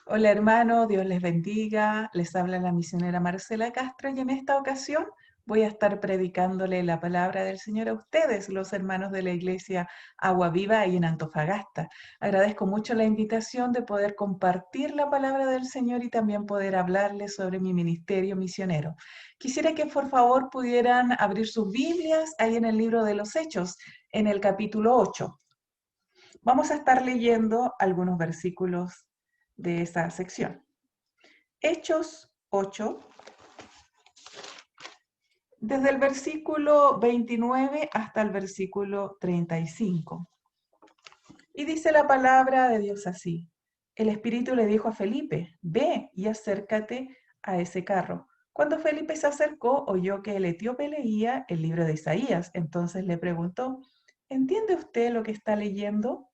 Hola hermano, Dios les bendiga. Les habla la misionera Marcela Castro y en esta ocasión voy a estar predicándole la palabra del Señor a ustedes, los hermanos de la iglesia Agua Viva ahí en Antofagasta. Agradezco mucho la invitación de poder compartir la palabra del Señor y también poder hablarles sobre mi ministerio misionero. Quisiera que por favor pudieran abrir sus Biblias ahí en el libro de los Hechos, en el capítulo 8. Vamos a estar leyendo algunos versículos de esa sección. Hechos 8, desde el versículo 29 hasta el versículo 35. Y dice la palabra de Dios así. El Espíritu le dijo a Felipe, ve y acércate a ese carro. Cuando Felipe se acercó, oyó que el etíope leía el libro de Isaías. Entonces le preguntó, ¿entiende usted lo que está leyendo?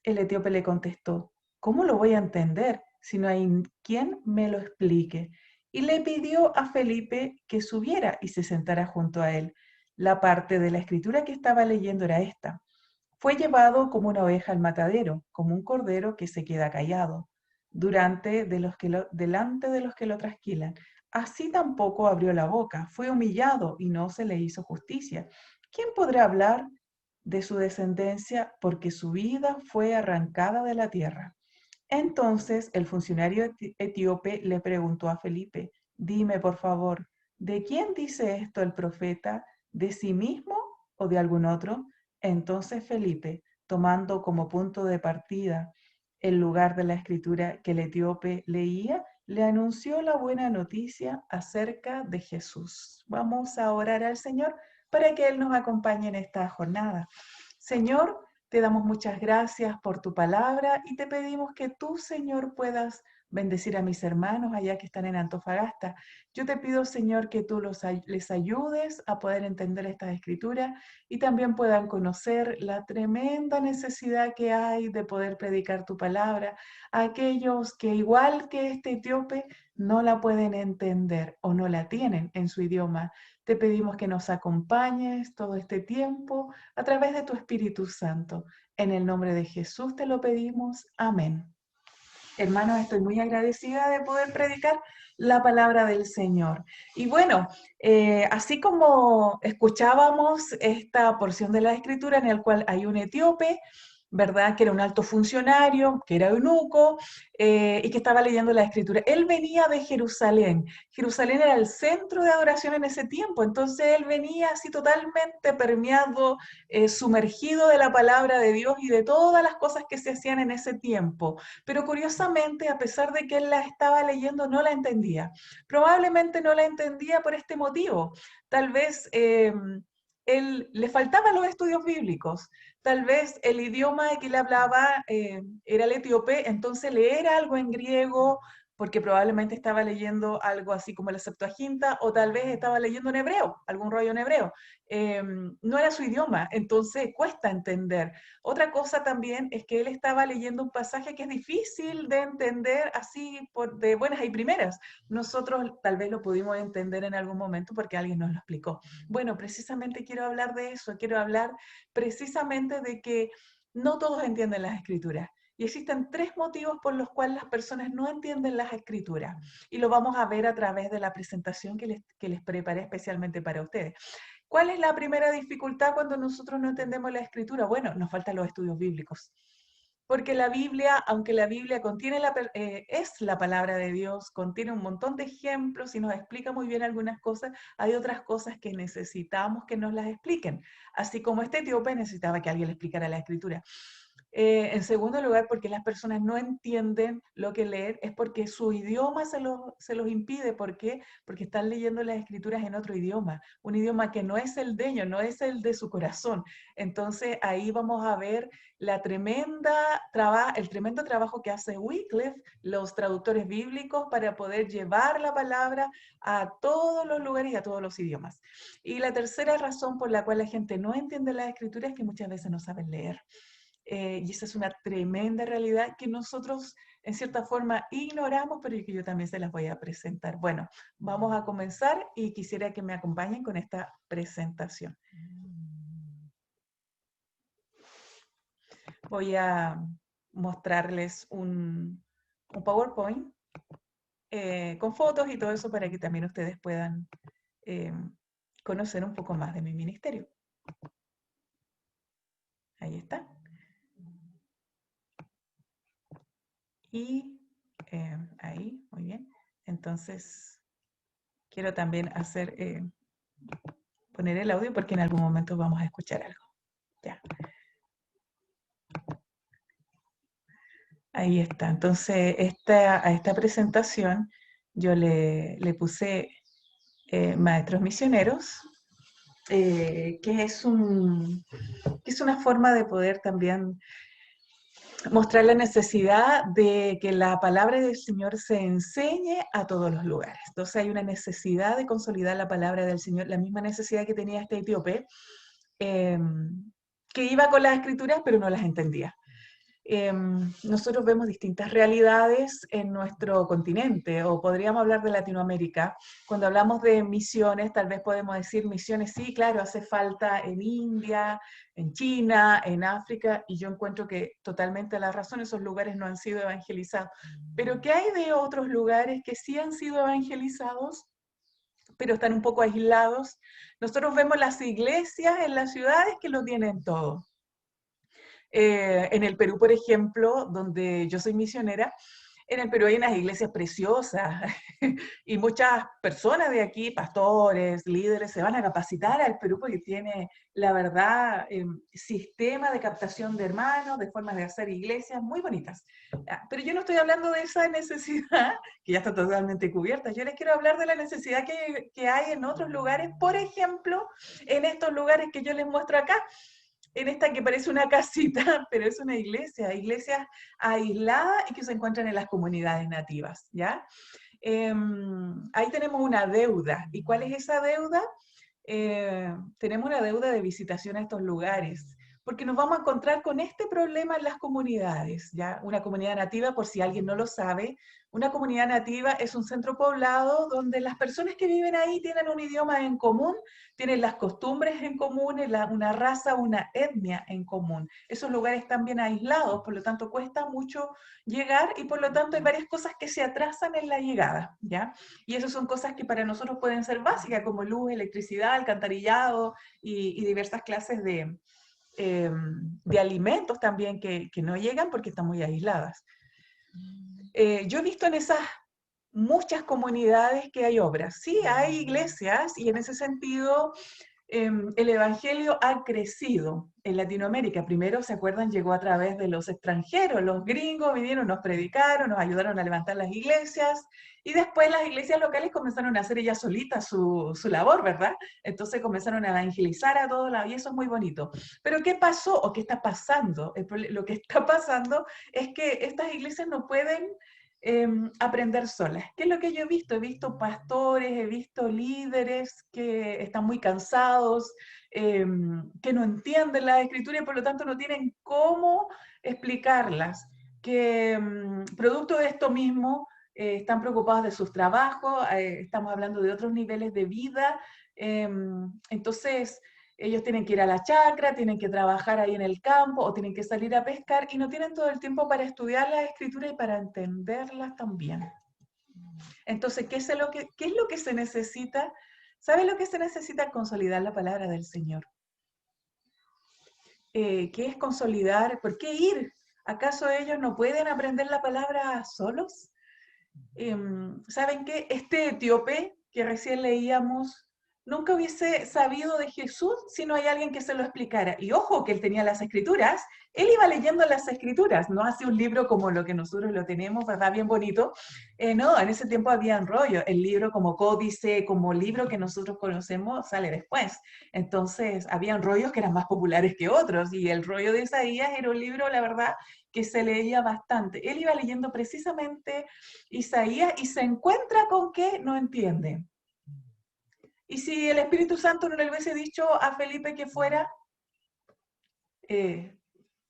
El etíope le contestó, ¿cómo lo voy a entender si no hay quien me lo explique? Y le pidió a Felipe que subiera y se sentara junto a él. La parte de la escritura que estaba leyendo era esta. Fue llevado como una oveja al matadero, como un cordero que se queda callado, delante de los que lo trasquilan. Así tampoco abrió la boca, fue humillado y no se le hizo justicia. ¿Quién podrá hablar de su descendencia porque su vida fue arrancada de la tierra? Entonces el funcionario etíope le preguntó a Felipe, dime por favor, ¿de quién dice esto el profeta? ¿De sí mismo o de algún otro? Entonces Felipe, tomando como punto de partida el lugar de la escritura que el etíope leía, le anunció la buena noticia acerca de Jesús. Vamos a orar al Señor para que Él nos acompañe en esta jornada. Señor, te damos muchas gracias por tu palabra y te pedimos que tú, Señor, puedas bendecir a mis hermanos allá que están en Antofagasta. Yo te pido, Señor, que tú les ayudes a poder entender estas escrituras y también puedan conocer la tremenda necesidad que hay de poder predicar tu palabra a aquellos que, igual que este etíope, no la pueden entender o no la tienen en su idioma. Te pedimos que nos acompañes todo este tiempo a través de tu Espíritu Santo. En el nombre de Jesús te lo pedimos. Amén. Hermanos, estoy muy agradecida de poder predicar la palabra del Señor. Y bueno, así como escuchábamos esta porción de la escritura en el cual hay un etíope, ¿verdad? Que era un alto funcionario, que era eunuco, y que estaba leyendo la escritura. Él venía de Jerusalén. Jerusalén era el centro de adoración en ese tiempo, entonces él venía así totalmente permeado, sumergido de la palabra de Dios y de todas las cosas que se hacían en ese tiempo. Pero curiosamente, a pesar de que él la estaba leyendo, no la entendía. Probablemente no la entendía por este motivo. Tal vez él le faltaban los estudios bíblicos. Tal vez el idioma que él hablaba era el etíope, entonces leer algo en griego, porque probablemente estaba leyendo algo así como la Septuaginta, o tal vez estaba leyendo en hebreo, algún rollo en hebreo. No era su idioma, entonces cuesta entender. Otra cosa también es que él estaba leyendo un pasaje que es difícil de entender así de buenas y primeras. Nosotros tal vez lo pudimos entender en algún momento porque alguien nos lo explicó. Bueno, precisamente quiero hablar de eso, quiero hablar precisamente de que no todos entienden las escrituras. Y existen tres motivos por los cuales las personas no entienden las escrituras. Y lo vamos a ver a través de la presentación que les preparé especialmente para ustedes. ¿Cuál es la primera dificultad cuando nosotros no entendemos la escritura? Bueno, nos faltan los estudios bíblicos. Porque la Biblia, aunque la Biblia es la palabra de Dios, contiene un montón de ejemplos y nos explica muy bien algunas cosas, hay otras cosas que necesitamos que nos las expliquen. Así como este etíope necesitaba que alguien le explicara la escritura. En segundo lugar, porque las personas no entienden lo que leer, es porque su idioma se los impide. ¿Por qué? Porque están leyendo las escrituras en otro idioma, un idioma que no es el de ellos, no es el de su corazón. Entonces ahí vamos a ver el tremendo trabajo que hace Wycliffe, los traductores bíblicos, para poder llevar la palabra a todos los lugares y a todos los idiomas. Y la tercera razón por la cual la gente no entiende las escrituras es que muchas veces no saben leer. Y esa es una tremenda realidad que nosotros en cierta forma ignoramos, pero que yo también se las voy a presentar. Bueno, vamos a comenzar y quisiera que me acompañen con esta presentación. Voy a mostrarles un PowerPoint con fotos y todo eso para que también ustedes puedan conocer un poco más de mi ministerio. Ahí está. Y ahí, muy bien. Entonces, quiero también hacer, poner el audio porque en algún momento vamos a escuchar algo. Ya. Ahí está. Entonces, a esta presentación yo le puse maestros misioneros, que es una forma de poder también mostrar la necesidad de que la palabra del Señor se enseñe a todos los lugares. Entonces hay una necesidad de consolidar la palabra del Señor, la misma necesidad que tenía este etíope, que iba con las escrituras pero no las entendía. Nosotros vemos distintas realidades en nuestro continente, o podríamos hablar de Latinoamérica. Cuando hablamos de misiones, tal vez podemos decir misiones, sí, claro, hace falta en India, en China, en África, y yo encuentro que totalmente la razón, esos lugares no han sido evangelizados. Pero ¿qué hay de otros lugares que sí han sido evangelizados, pero están un poco aislados? Nosotros vemos las iglesias en las ciudades que lo tienen todo. En el Perú, por ejemplo, donde yo soy misionera, en el Perú hay unas iglesias preciosas y muchas personas de aquí, pastores, líderes, se van a capacitar al Perú porque tiene, la verdad, sistema de captación de hermanos, de formas de hacer iglesias muy bonitas. Pero yo no estoy hablando de esa necesidad, que ya está totalmente cubierta. Yo les quiero hablar de la necesidad que hay en otros lugares, por ejemplo, en estos lugares que yo les muestro acá, en esta que parece una casita, pero es una iglesia, iglesias aisladas y que se encuentran en las comunidades nativas, ¿ya? Ahí tenemos una deuda. ¿Y cuál es esa deuda? Tenemos una deuda de visitación a estos lugares, porque nos vamos a encontrar con este problema en las comunidades, ¿ya? Una comunidad nativa, por si alguien no lo sabe, una comunidad nativa es un centro poblado donde las personas que viven ahí tienen un idioma en común, tienen las costumbres en común, una raza, una etnia en común. Esos lugares están bien aislados, por lo tanto cuesta mucho llegar y por lo tanto hay varias cosas que se atrasan en la llegada, ¿ya? Y esas son cosas que para nosotros pueden ser básicas, como luz, electricidad, alcantarillado y diversas clases de alimentos también que no llegan porque están muy aisladas. Yo he visto en esas muchas comunidades que hay obras. Sí, hay iglesias y en ese sentido el Evangelio ha crecido en Latinoamérica. Primero, ¿se acuerdan? Llegó a través de los extranjeros, los gringos vinieron, nos predicaron, nos ayudaron a levantar las iglesias, y después las iglesias locales comenzaron a hacer ellas solitas su labor, ¿verdad? Entonces comenzaron a evangelizar a todos lados, y eso es muy bonito. Pero ¿qué pasó o qué está pasando? Lo que está pasando es que estas iglesias no pueden aprender solas. ¿Qué es lo que yo he visto? He visto pastores, he visto líderes que están muy cansados, que no entienden la escritura y por lo tanto no tienen cómo explicarlas, que producto de esto mismo están preocupados de sus trabajos, estamos hablando de otros niveles de vida, entonces ellos tienen que ir a la chacra, tienen que trabajar ahí en el campo o tienen que salir a pescar y no tienen todo el tiempo para estudiar la escritura y para entenderlas también. Entonces, ¿qué es lo que se necesita? ¿Sabe lo que se necesita? Consolidar la palabra del Señor. ¿Qué es consolidar? ¿Por qué ir? ¿Acaso ellos no pueden aprender la palabra solos? ¿Saben qué? Este etíope que recién leíamos nunca hubiese sabido de Jesús si no hay alguien que se lo explicara. Y ojo, que él tenía las escrituras, él iba leyendo las escrituras, no hace un libro como lo que nosotros lo tenemos, ¿verdad? Bien bonito. No, en ese tiempo había rollo, el libro como códice, como libro que nosotros conocemos, sale después. Entonces, habían rollos que eran más populares que otros, y el rollo de Isaías era un libro, la verdad, que se leía bastante. Él iba leyendo precisamente Isaías y se encuentra con que no entiende. Y si el Espíritu Santo no le hubiese dicho a Felipe que fuera,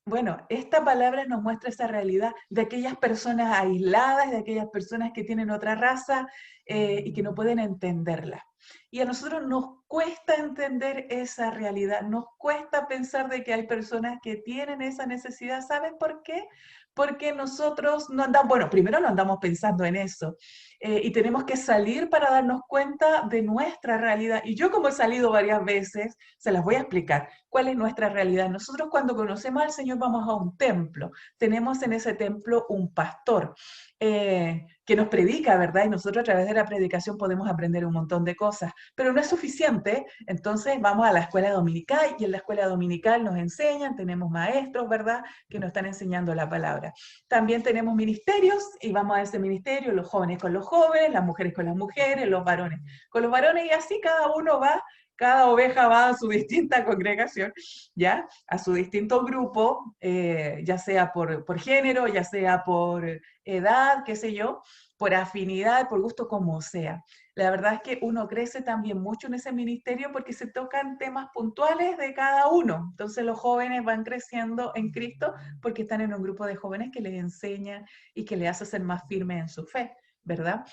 bueno, esta palabra nos muestra esa realidad de aquellas personas aisladas, de aquellas personas que tienen otra raza y que no pueden entenderla. Y a nosotros nos cuesta entender esa realidad, nos cuesta pensar de que hay personas que tienen esa necesidad. ¿Saben por qué? Porque nosotros no andamos, bueno, primero no andamos pensando en eso, y tenemos que salir para darnos cuenta de nuestra realidad. Y yo, como he salido varias veces, se las voy a explicar. ¿Cuál es nuestra realidad? Nosotros, cuando conocemos al Señor, vamos a un templo. Tenemos en ese templo un pastor que nos predica, ¿verdad? Y nosotros, a través de la predicación, podemos aprender un montón de cosas, pero no es suficiente. Entonces vamos a la escuela dominical, y en la escuela dominical nos enseñan, tenemos maestros, ¿verdad?, que nos están enseñando la palabra. También tenemos ministerios, y vamos a ese ministerio, los jóvenes con los jóvenes, las mujeres con las mujeres, los varones con los varones, y así cada uno va, cada oveja va a su distinta congregación, ¿ya? A su distinto grupo, ya sea por género, ya sea por edad, qué sé yo, por afinidad, por gusto, como sea. La verdad es que uno crece también mucho en ese ministerio porque se tocan temas puntuales de cada uno. Entonces los jóvenes van creciendo en Cristo porque están en un grupo de jóvenes que les enseñan y que les hace ser más firmes en su fe, ¿verdad?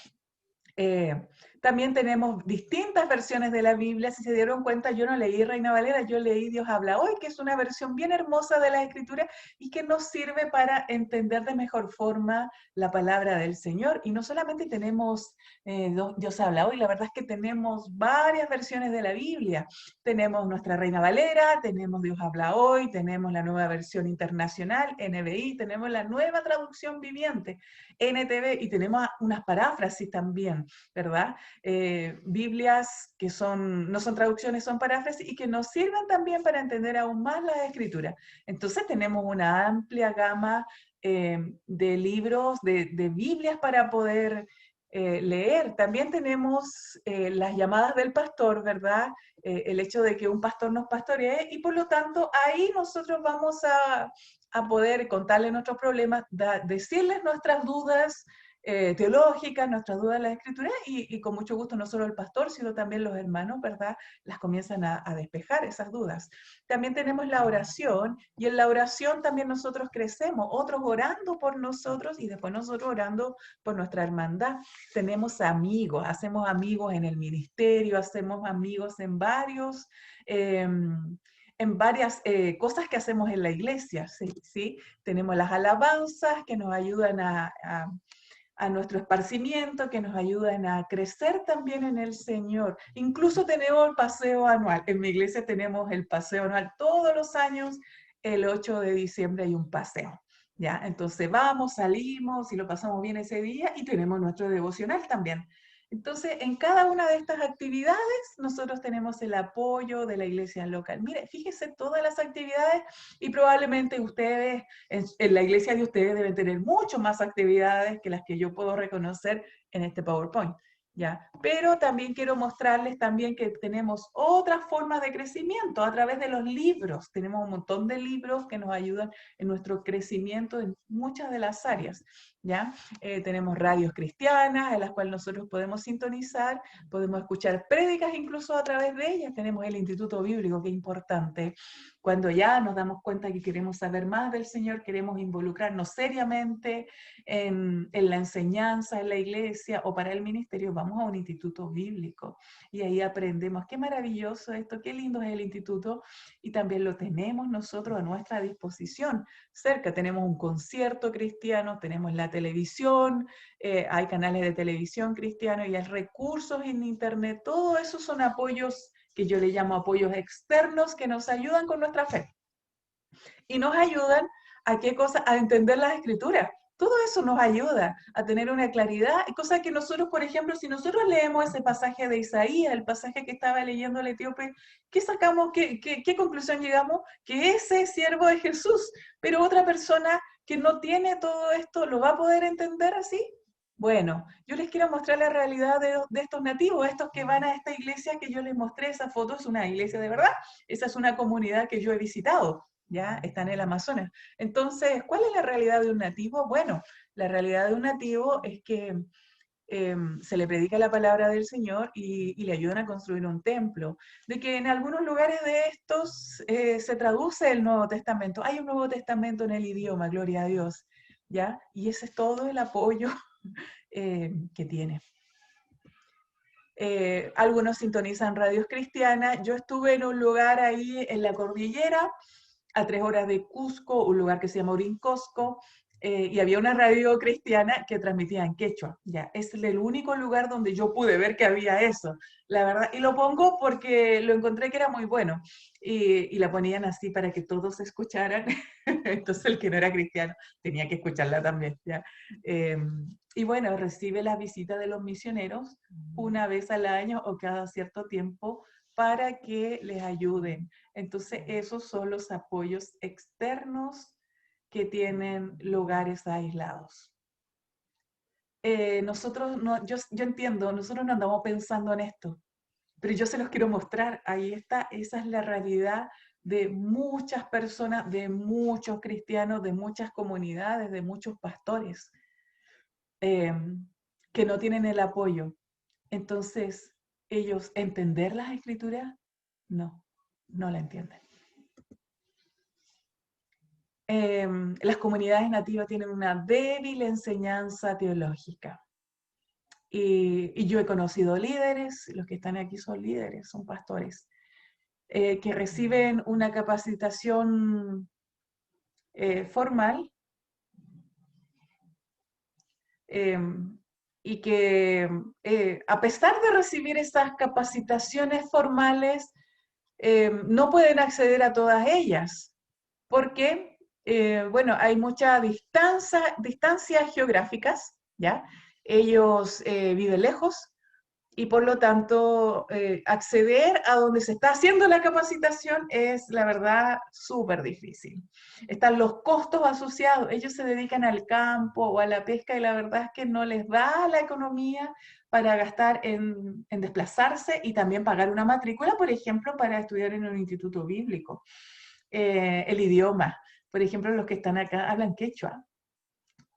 Eh, También tenemos distintas versiones de la Biblia. Si se dieron cuenta, yo no leí Reina Valera, yo leí Dios habla hoy, que es una versión bien hermosa de la Escritura y que nos sirve para entender de mejor forma la palabra del Señor. Y no solamente tenemos Dios habla hoy, la verdad es que tenemos varias versiones de la Biblia. Tenemos nuestra Reina Valera, tenemos Dios habla hoy, tenemos la nueva versión internacional, NBI, tenemos la nueva traducción viviente, NTV, y tenemos unas paráfrasis también, ¿verdad? Biblias que no son traducciones, son paráfrasis, y que nos sirven también para entender aún más la Escritura. Entonces tenemos una amplia gama de libros, de Biblias para poder leer. También tenemos las llamadas del pastor, ¿verdad? El hecho de que un pastor nos pastoree, y por lo tanto ahí nosotros vamos a poder contarle nuestros problemas, decirles nuestras dudas teológicas, nuestras dudas de la Escritura, y con mucho gusto no solo el pastor, sino también los hermanos, ¿verdad?, las comienzan a despejar esas dudas. También tenemos la oración, y en la oración también nosotros crecemos, otros orando por nosotros y después nosotros orando por nuestra hermandad. Tenemos amigos, hacemos amigos en el ministerio, hacemos amigos en varias cosas que hacemos en la iglesia, ¿sí? ¿Sí? Tenemos las alabanzas que nos ayudan a nuestro esparcimiento, que nos ayudan a crecer también en el Señor. Incluso tenemos el paseo anual. En mi iglesia tenemos el paseo anual todos los años. El 8 de diciembre hay un paseo, ¿ya? Entonces vamos, salimos y lo pasamos bien ese día, y tenemos nuestro devocional también. Entonces, en cada una de estas actividades, nosotros tenemos el apoyo de la iglesia local. Mire, fíjese todas las actividades, y probablemente ustedes, en la iglesia de ustedes, deben tener mucho más actividades que las que yo puedo reconocer en este PowerPoint, ¿ya? Pero también quiero mostrarles también que tenemos otras formas de crecimiento a través de los libros. Tenemos un montón de libros que nos ayudan en nuestro crecimiento en muchas de las áreas, ¿ya? Tenemos radios cristianas en las cuales nosotros podemos sintonizar, podemos escuchar prédicas incluso a través de ellas. Tenemos el Instituto Bíblico, que es importante. Cuando ya nos damos cuenta que queremos saber más del Señor, queremos involucrarnos seriamente en la enseñanza, en la iglesia o para el ministerio, vamos a un instituto bíblico y ahí aprendemos. Qué maravilloso esto, qué lindo es el instituto, y también lo tenemos nosotros a nuestra disposición. Cerca tenemos un concierto cristiano, tenemos la televisión, hay canales de televisión cristiano y hay recursos en internet. Todo eso son apoyos que yo le llamo apoyos externos, que nos ayudan con nuestra fe. Y nos ayudan a qué cosa, a entender las escrituras. Todo eso nos ayuda a tener una claridad, cosa que nosotros, por ejemplo, si nosotros leemos ese pasaje de Isaías, el pasaje que estaba leyendo el etíope, ¿qué sacamos? ¿Qué conclusión llegamos? Que ese siervo de Jesús, pero otra persona que no tiene todo esto, ¿lo va a poder entender así? Bueno, yo les quiero mostrar la realidad de estos nativos, estos que van a esta iglesia que yo les mostré. Esa foto es una iglesia de verdad, esa es una comunidad que yo he visitado, ya está en el Amazonas. Entonces, ¿cuál es la realidad de un nativo? Bueno, la realidad de un nativo es que se le predica la palabra del Señor y le ayudan a construir un templo. De que en algunos lugares de estos se traduce el Nuevo Testamento. Hay un Nuevo Testamento en el idioma, gloria a Dios, ¿ya? Y ese es todo el apoyo que tiene. Algunos sintonizan radios cristianas. Yo estuve en un lugar ahí en la cordillera, a 3 horas de Cusco, un lugar que se llama Orincosco, y había una radio cristiana que transmitía en quechua. Ya, es el único lugar donde yo pude ver que había eso, la verdad. Y lo pongo porque lo encontré que era muy bueno. Y la ponían así para que todos escucharan. Entonces el que no era cristiano tenía que escucharla también. ¿Ya? Y bueno, recibe las visitas de los misioneros una vez al año o cada cierto tiempo para que les ayuden. Entonces, esos son los apoyos externos que tienen lugares aislados. Nosotros, no, yo entiendo, nosotros no andamos pensando en esto, pero yo se los quiero mostrar. Ahí está, esa es la realidad de muchas personas, de muchos cristianos, de muchas comunidades, de muchos pastores, eh, que no tienen el apoyo. Entonces, ellos, ¿entender las escrituras? No, no la entienden. Las comunidades nativas tienen una débil enseñanza teológica. Y yo he conocido líderes, los que están aquí son líderes, son pastores, que reciben una capacitación formal, y que a pesar de recibir estas capacitaciones formales, no pueden acceder a todas ellas, porque, bueno, hay muchas distancias geográficas, ¿ya? Ellos viven lejos y por lo tanto acceder a donde se está haciendo la capacitación es, la verdad, súper difícil. Están los costos asociados. Ellos se dedican al campo o a la pesca y la verdad es que no les da la economía para gastar en desplazarse y también pagar una matrícula, por ejemplo, para estudiar en un instituto bíblico. El idioma. Por ejemplo, los que están acá hablan quechua.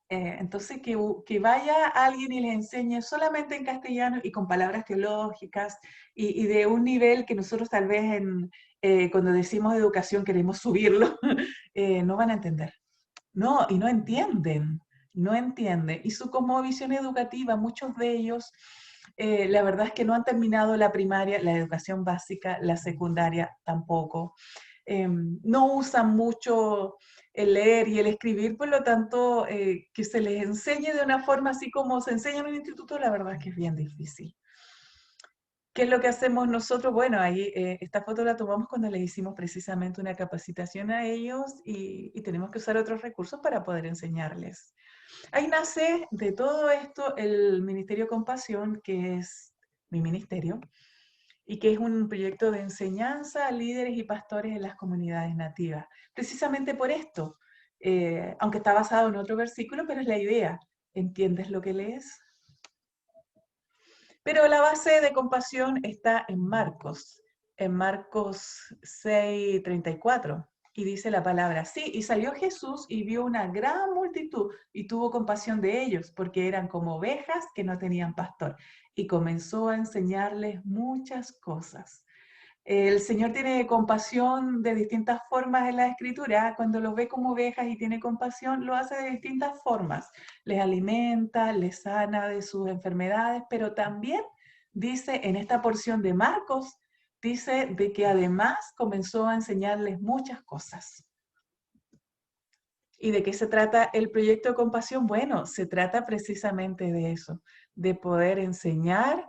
Entonces, que vaya alguien y les enseñe solamente en castellano y con palabras teológicas y de un nivel que nosotros tal vez cuando decimos educación queremos subirlo, no van a entender. No, y no entienden, no entienden. Y su cosmovisión educativa, muchos de ellos, la verdad es que no han terminado la primaria, la educación básica, la secundaria tampoco. No usan mucho el leer y el escribir, por lo tanto, que se les enseñe de una forma así como se enseña en un instituto, la verdad es que es bien difícil. ¿Qué es lo que hacemos nosotros? Bueno, ahí esta foto la tomamos cuando le hicimos precisamente una capacitación a ellos y tenemos que usar otros recursos para poder enseñarles. Ahí nace de todo esto el Ministerio Compasión, que es mi ministerio, y que es un proyecto de enseñanza a líderes y pastores en las comunidades nativas. Precisamente por esto, aunque está basado en otro versículo, pero es la idea. ¿Entiendes lo que lees? Pero la base de compasión está en Marcos 6:34, y dice la palabra, sí, y salió Jesús y vio una gran multitud y tuvo compasión de ellos, porque eran como ovejas que no tenían pastor, y comenzó a enseñarles muchas cosas. El Señor tiene compasión de distintas formas en la Escritura. Cuando los ve como ovejas y tiene compasión, lo hace de distintas formas. Les alimenta, les sana de sus enfermedades, pero también dice en esta porción de Marcos, dice de que además comenzó a enseñarles muchas cosas. ¿Y de qué se trata el proyecto de compasión? Bueno, se trata precisamente de eso, de poder enseñar,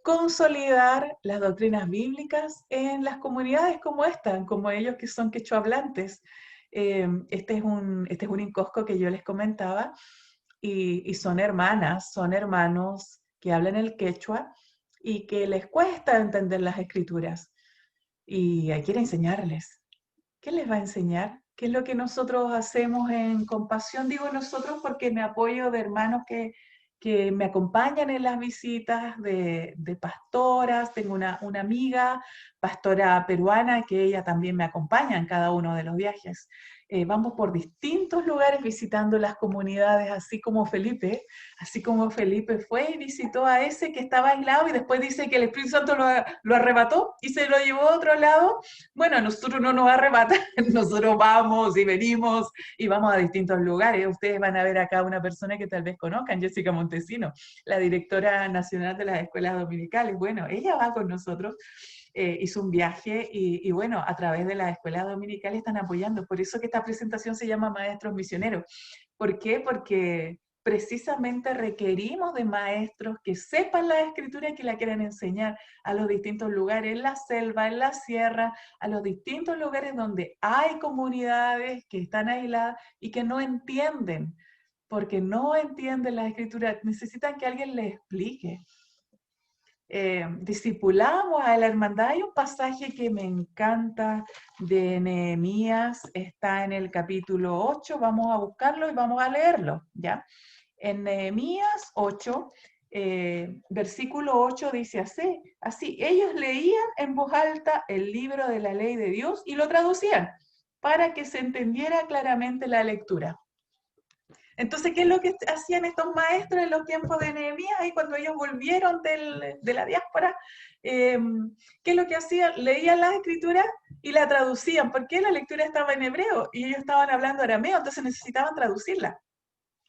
consolidar las doctrinas bíblicas en las comunidades como esta, como ellos que son quechohablantes. Este es un incosco que yo les comentaba, y son hermanas, son hermanos que hablan el quechua y que les cuesta entender las escrituras. Y hay que ir a enseñarles. ¿Qué les va a enseñar? ¿Qué es lo que nosotros hacemos en compasión? Digo nosotros porque me apoyo de hermanos que me acompañan en las visitas, de pastoras. Tengo una amiga, pastora peruana, que ella también me acompaña en cada uno de los viajes. vamos por distintos lugares visitando las comunidades, así como Felipe fue y visitó a ese que estaba aislado y después dice que el Espíritu Santo lo arrebató y se lo llevó a otro lado. Bueno, a nosotros no nos arrebata, nosotros vamos y venimos y vamos a distintos lugares. Ustedes van a ver acá una persona que tal vez conozcan, Jessica Montesino, la directora nacional de las escuelas dominicales. Bueno, ella va con nosotros, hizo un viaje y bueno, a través de las escuelas dominicales están apoyando. Por eso que esta presentación se llama Maestros Misioneros. ¿Por qué? Porque precisamente requerimos de maestros que sepan la escritura y que la quieran enseñar a los distintos lugares, en la selva, en la sierra, a los distintos lugares donde hay comunidades que están aisladas y que no entienden, porque no entienden la escritura, necesitan que alguien les explique. Discipulamos a la hermandad. Hay un pasaje que me encanta de Nehemías, está en el capítulo 8, vamos a buscarlo y vamos a leerlo, ¿ya? En Nehemías 8, versículo 8 dice así, ellos leían en voz alta el libro de la ley de Dios y lo traducían para que se entendiera claramente la lectura. Entonces, ¿qué es lo que hacían estos maestros en los tiempos de Nehemías y cuando ellos volvieron de la diáspora? ¿Qué es lo que hacían? Leían las escrituras y la traducían, porque la lectura estaba en hebreo y ellos estaban hablando arameo, entonces necesitaban traducirla.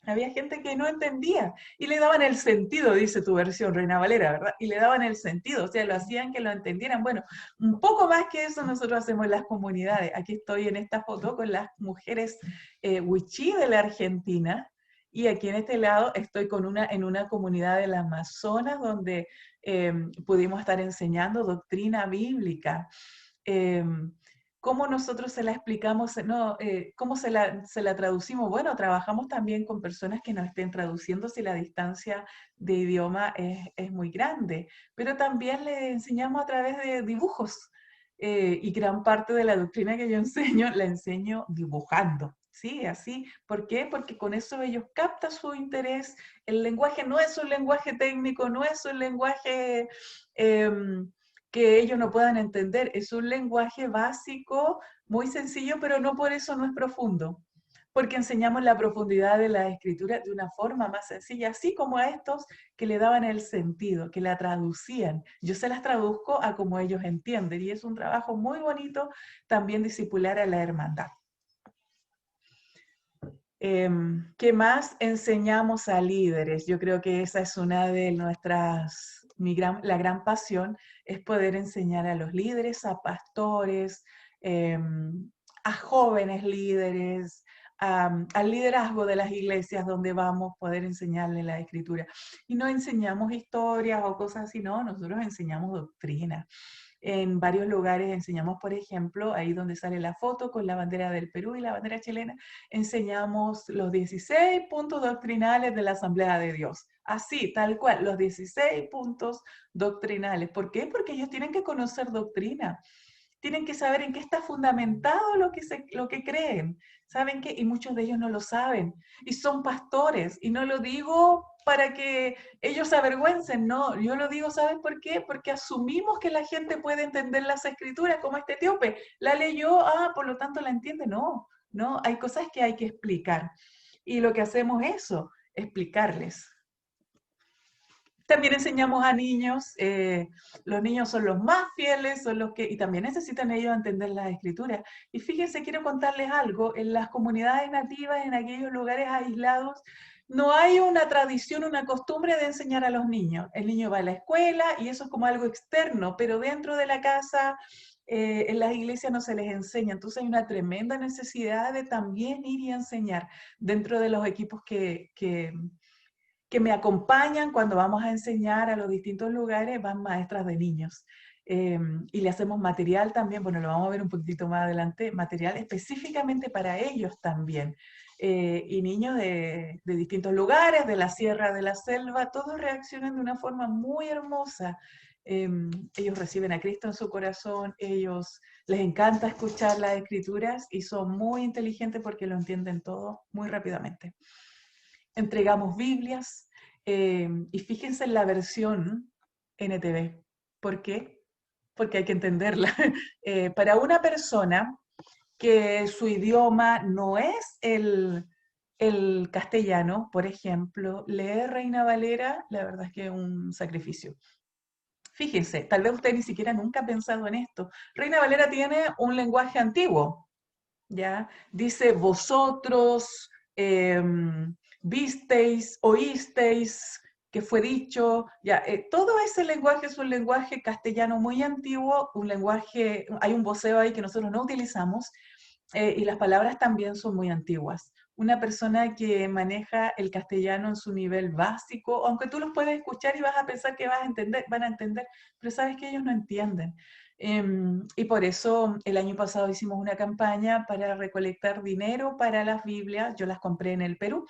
Había gente que no entendía y le daban el sentido, dice tu versión, Reina Valera, ¿verdad? Y le daban el sentido, o sea, lo hacían que lo entendieran. Bueno, un poco más que eso nosotros hacemos en las comunidades. Aquí estoy en esta foto con las mujeres wichí de la Argentina y aquí en este lado estoy en una comunidad del Amazonas donde pudimos estar enseñando doctrina bíblica. Eh, ¿Cómo nosotros se la explicamos? No, ¿cómo se la traducimos? Bueno, trabajamos también con personas que nos estén traduciendo si la distancia de idioma es muy grande, pero también le enseñamos a través de dibujos. Y gran parte de la doctrina que yo enseño, la enseño dibujando. Sí, así. ¿Por qué? Porque con eso ellos captan su interés. El lenguaje no es un lenguaje técnico, no es un lenguaje que ellos no puedan entender. Es un lenguaje básico, muy sencillo, pero no por eso no es profundo, porque enseñamos la profundidad de la escritura de una forma más sencilla, así como a estos que le daban el sentido, que la traducían. Yo se las traduzco a como ellos entienden, y es un trabajo muy bonito también discipular a la hermandad. ¿Qué más enseñamos a líderes? Yo creo que esa es una de nuestras, la gran pasión es poder enseñar a los líderes, a pastores, a jóvenes líderes, al liderazgo de las iglesias donde vamos, poder enseñarle la escritura. Y no enseñamos historias o cosas así, no, nosotros enseñamos doctrina. En varios lugares enseñamos, por ejemplo, ahí donde sale la foto con la bandera del Perú y la bandera chilena, enseñamos los 16 puntos doctrinales de la Asamblea de Dios. Así, tal cual, los 16 puntos doctrinales. ¿Por qué? Porque ellos tienen que conocer doctrina. Tienen que saber en qué está fundamentado lo que creen. ¿Saben qué? Y muchos de ellos no lo saben. Y son pastores. Y no lo digo para que ellos se avergüencen, no. Yo lo digo, ¿sabes por qué? Porque asumimos que la gente puede entender las escrituras, como este etíope. La leyó, por lo tanto la entiende. No, no. Hay cosas que hay que explicar. Y lo que hacemos es eso, explicarles. También enseñamos a niños, los niños son los más fieles, son los que, y también necesitan ellos entender las escrituras. Y fíjense, quiero contarles algo, en las comunidades nativas, en aquellos lugares aislados, no hay una tradición, una costumbre de enseñar a los niños. El niño va a la escuela y eso es como algo externo, pero dentro de la casa, en las iglesias no se les enseña. Entonces hay una tremenda necesidad de también ir y enseñar dentro de los equipos que me acompañan cuando vamos a enseñar a los distintos lugares, van maestras de niños. Y le hacemos material también, bueno, lo vamos a ver un poquitito más adelante, material específicamente para ellos también. Y niños de distintos lugares, de la sierra, de la selva, todos reaccionan de una forma muy hermosa. Ellos reciben a Cristo en su corazón, ellos les encanta escuchar las escrituras y son muy inteligentes porque lo entienden todo muy rápidamente. Entregamos Biblias, y fíjense en la versión NTV. ¿Por qué? Porque hay que entenderla. Para una persona que su idioma no es el castellano, por ejemplo, leer Reina Valera, la verdad es que es un sacrificio. Fíjense, tal vez usted ni siquiera nunca ha pensado en esto. Reina Valera tiene un lenguaje antiguo, ¿ya? Dice vosotros, visteis, oísteis, que fue dicho, ya, todo ese lenguaje es un lenguaje castellano muy antiguo, un lenguaje, hay un voceo ahí que nosotros no utilizamos, y las palabras también son muy antiguas. Una persona que maneja el castellano en su nivel básico, aunque tú los puedes escuchar y vas a pensar que vas a entender, van a entender, pero sabes que ellos no entienden. Y por eso el año pasado hicimos una campaña para recolectar dinero para las Biblias. Yo las compré en el Perú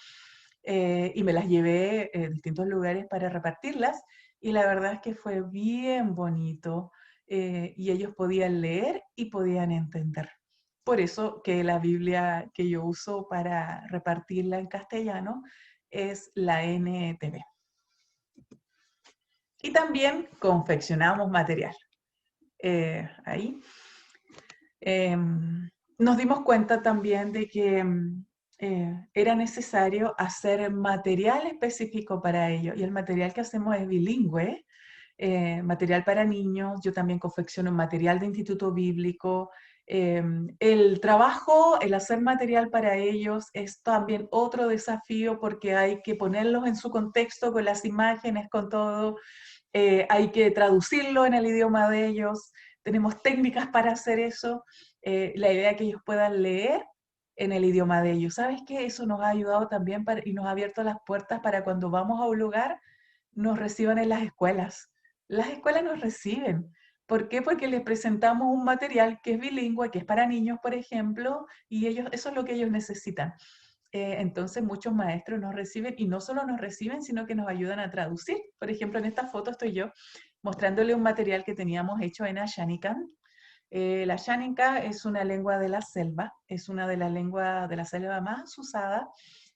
y me las llevé a distintos lugares para repartirlas. Y la verdad es que fue bien bonito y ellos podían leer y podían entender. Por eso que la Biblia que yo uso para repartirla en castellano es la NTV. Y también confeccionamos material. Ahí. Nos dimos cuenta también de que era necesario hacer material específico para ello. Y el material que hacemos es bilingüe, material para niños. Yo también confecciono material de instituto bíblico. El trabajo, el hacer material para ellos es también otro desafío porque hay que ponerlos en su contexto con las imágenes, con todo. Hay que traducirlo en el idioma de ellos. Tenemos técnicas para hacer eso. La idea es que ellos puedan leer en el idioma de ellos. ¿Sabes qué? Eso nos ha ayudado también y nos ha abierto las puertas para cuando vamos a un lugar, nos reciban en las escuelas. Las escuelas nos reciben. ¿Por qué? Porque les presentamos un material que es bilingüe, que es para niños, por ejemplo, y ellos, eso es lo que ellos necesitan. Entonces muchos maestros nos reciben y no solo nos reciben, sino que nos ayudan a traducir. Por ejemplo, en esta foto estoy yo mostrándole un material que teníamos hecho en Ashanikan. La Ashaninka es una lengua de la selva, es una de las lenguas de la selva más usada